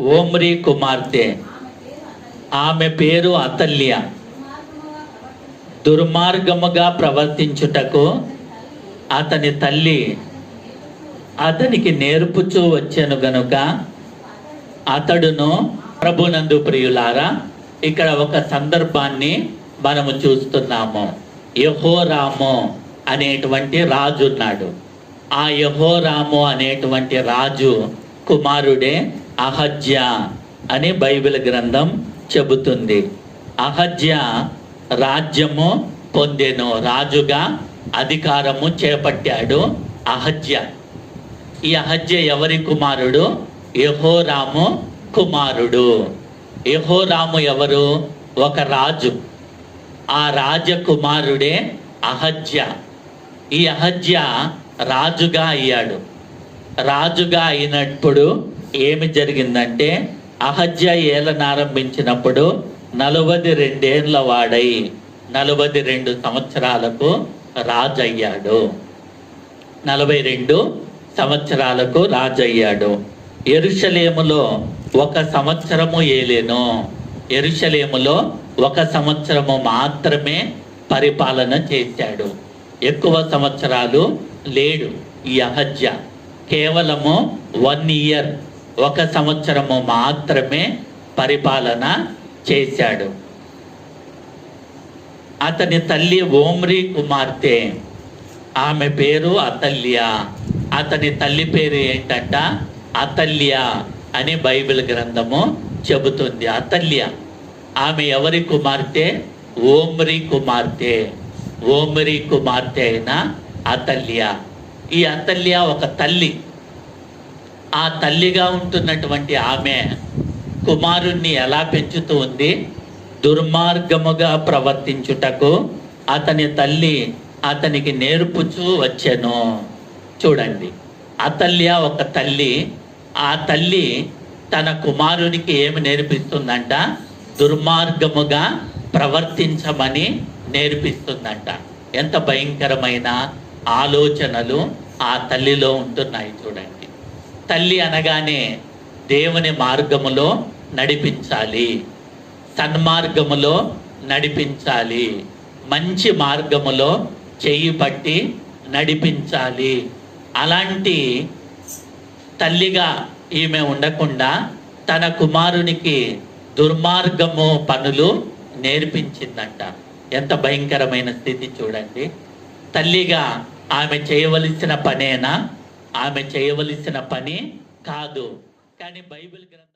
ఓమ్రీ కుమార్తె, ఆమె పేరు అతల్య. దుర్మార్గముగా ప్రవర్తించుటకు అతని తల్లి అతనికి నేర్పుచూ వచ్చెను గనుక అతడును. ప్రభునందు ప్రియులారా, ఇక్కడ ఒక సందర్భాన్ని మనము చూస్తున్నాము. యెహోరాము అనేటువంటి రాజు ఉన్నాడు. ఆ యెహోరాము అనేటువంటి రాజు కుమారుడే అహజ్యా అని బైబిల్ గ్రంథం చెబుతుంది. అహజ్యా రాజ్యము పొందెను, రాజుగా అధికారము చేపట్టాడు అహజ్యా. ఈ అహజ్యా ఎవరి కుమారుడు? యెహోరాము కుమారుడు. యెహోరాము ఎవరు? ఒక రాజు. ఆ రాజకుమారుడే అహజ్యా. ఈ అహజ్యా రాజుగా అయ్యాడు. రాజుగా అయినప్పుడు ఏమి జరిగిందంటే, అహజ్యా ఏలనారంభించినప్పుడు 42 ఏళ్ల వాడై 42 సంవత్సరాలకు రాజు అయ్యాడు. 42 సంవత్సరాలకు రాజు అయ్యాడు. యెరూషలేములో 1 సంవత్సరము ఏలెను. యెరూషలేములో 1 సంవత్సరము మాత్రమే పరిపాలన చేశాడు. ఎక్కువ సంవత్సరాలు లేడు ఈ అహజ్యా. కేవలము 1 ఇయర్, 1 సంవత్సరము మాత్రమే పరిపాలన చేశాడు. అతని తల్లి ఓమ్రీ కుమార్తె, ఆమె పేరు అతల్య. అతని తల్లి పేరు ఏంటంట? అతల్య అని బైబిల్ గ్రంథము చెబుతుంది. అతల్య, ఆమె ఎవరి కుమార్తె? ఓమ్రీ కుమార్తె. ఓమ్రీ కుమార్తె అయిన అతల్య. ఈ అతల్య ఒక తల్లి. ఆ తల్లిగా ఉంటున్నటువంటి ఆమె కుమారుణ్ణి ఎలా పెంచుతూ ఉంది? దుర్మార్గముగా ప్రవర్తించుటకు అతని తల్లి అతనికి నేర్పుచూ వచ్చెను. చూడండి, అతల్య ఒక తల్లి. ఆ తల్లి తన కుమారునికి ఏమి నేర్పిస్తుందంట? దుర్మార్గముగా ప్రవర్తించమని నేర్పిస్తుందంట. ఎంత భయంకరమైన ఆలోచనలు ఆ తల్లిలో ఉంటున్నాయి చూడండి. తల్లి అనగానే దేవుని మార్గములో నడిపించాలి, సన్మార్గములో నడిపించాలి, మంచి మార్గములో చెయ్యి పట్టి నడిపించాలి. అలాంటి తల్లిగా ఈమె ఉండకుండా తన కుమారునికి దుర్మార్గము పనులు నేర్పించిందంట. ఎంత భయంకరమైన స్థితి చూడండి. తల్లిగా ఆమె చేయవలసిన పనేనా? ఆమె చేయవలసిన పని కాదు. కానీ బైబిల్ గ్రంథం